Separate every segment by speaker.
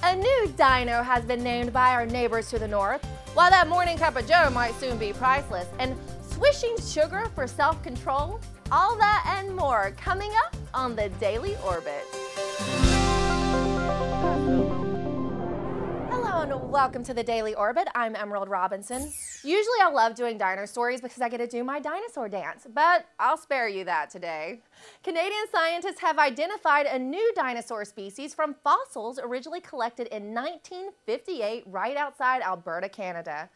Speaker 1: A new dino has been named by our neighbors to the north, while that morning cup of joe might soon be priceless. And swishing sugar for self-control? All that and more coming up on the Daily Orbit. Hello and welcome to the Daily Orbit. I'm Emerald Robinson. Usually I love doing dino stories because I get to do my dinosaur dance, but I'll spare you that today. Canadian scientists have identified a new dinosaur species from fossils originally collected in 1958 right outside Alberta, Canada.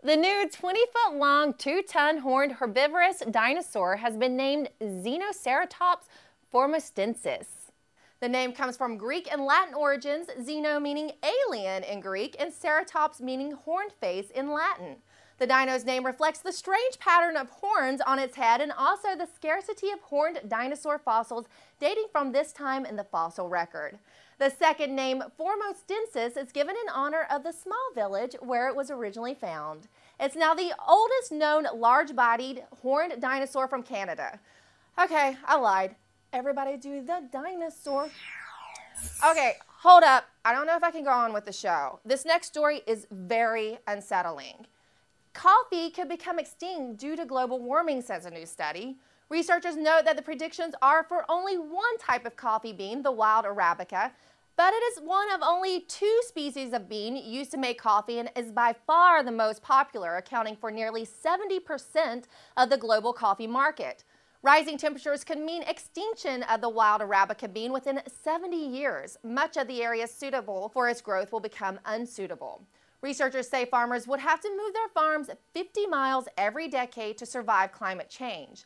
Speaker 1: The new 20-foot-long, 2-ton horned herbivorous dinosaur has been named Xenoceratops foremostensis. The name comes from Greek and Latin origins, Xeno meaning alien in Greek and ceratops meaning horned face in Latin. The dino's name reflects the strange pattern of horns on its head and also the scarcity of horned dinosaur fossils dating from this time in the fossil record. The second name, foremostensis, is given in honor of the small village where it was originally found. It's now the oldest known large-bodied horned dinosaur from Canada. Okay, I lied. Everybody do the dinosaur. Okay, hold up. I don't know if I can go on with the show. This next story is very unsettling. Coffee could become extinct due to global warming, says a new study. Researchers note that the predictions are for only one type of coffee bean, the wild Arabica, but it is one of only 2 species of bean used to make coffee and is by far the most popular, accounting for nearly 70% of the global coffee market. Rising temperatures could mean extinction of the wild Arabica bean within 70 years. Much of the area suitable for its growth will become unsuitable. Researchers say farmers would have to move their farms 50 miles every decade to survive climate change.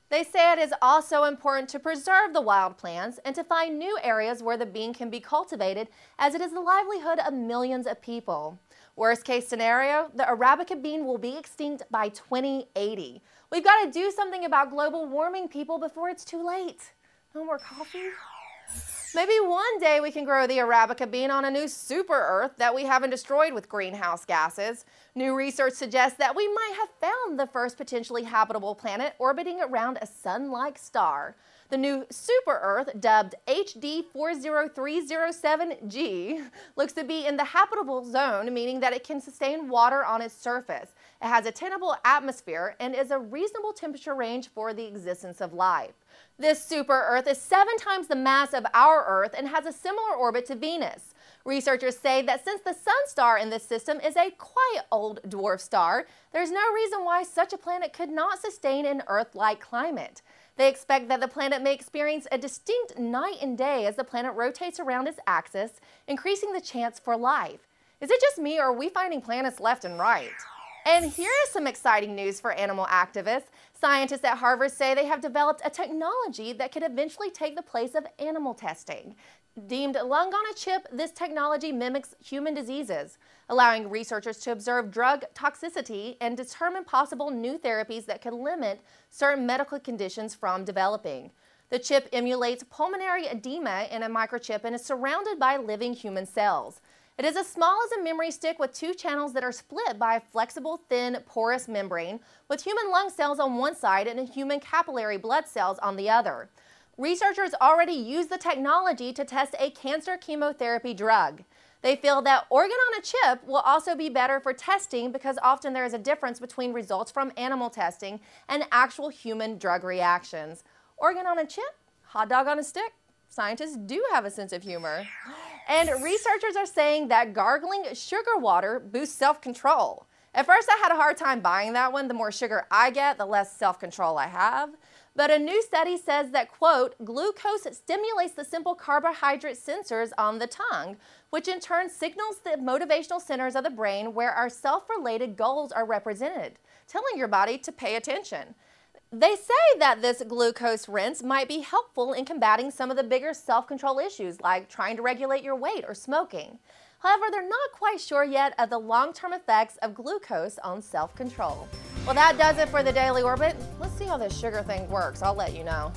Speaker 1: They say it is also important to preserve the wild plants and to find new areas where the bean can be cultivated, as it is the livelihood of millions of people. Worst case scenario, the Arabica bean will be extinct by 2080. We've got to do something about global warming, people, before it's too late. No more coffee? Maybe one day we can grow the Arabica bean on a new super Earth that we haven't destroyed with greenhouse gases. New research suggests that we might have found the first potentially habitable planet orbiting around a sun-like star. The new super Earth, dubbed HD 40307G, looks to be in the habitable zone, meaning that it can sustain water on its surface. It has a tenable atmosphere and is a reasonable temperature range for the existence of life. This super Earth is 7 times the mass of our Earth and has a similar orbit to Venus. Researchers say that since the sun star in this system is a quite old dwarf star, there's no reason why such a planet could not sustain an Earth-like climate. They expect that the planet may experience a distinct night and day as the planet rotates around its axis, increasing the chance for life. Is it just me, or are we finding planets left and right? And here is some exciting news for animal activists. Scientists at Harvard say they have developed a technology that could eventually take the place of animal testing. Deemed lung on a chip, this technology mimics human diseases, allowing researchers to observe drug toxicity and determine possible new therapies that could limit certain medical conditions from developing. The chip emulates pulmonary edema in a microchip and is surrounded by living human cells. It is as small as a memory stick with 2 channels that are split by a flexible, thin, porous membrane, with human lung cells on one side and human capillary blood cells on the other. Researchers already use the technology to test a cancer chemotherapy drug. They feel that organ on a chip will also be better for testing because often there is a difference between results from animal testing and actual human drug reactions. Organ on a chip? Hot dog on a stick? Scientists do have a sense of humor. And researchers are saying that gargling sugar water boosts self-control. At first I had a hard time buying that one. The more sugar I get, the less self-control I have. But a new study says that, quote, glucose stimulates the simple carbohydrate sensors on the tongue, which in turn signals the motivational centers of the brain where our self-related goals are represented, telling your body to pay attention. They say that this glucose rinse might be helpful in combating some of the bigger self-control issues like trying to regulate your weight or smoking. However, they're not quite sure yet of the long-term effects of glucose on self-control. Well, that does it for the Daily Orbit. Let's see how this sugar thing works. I'll let you know.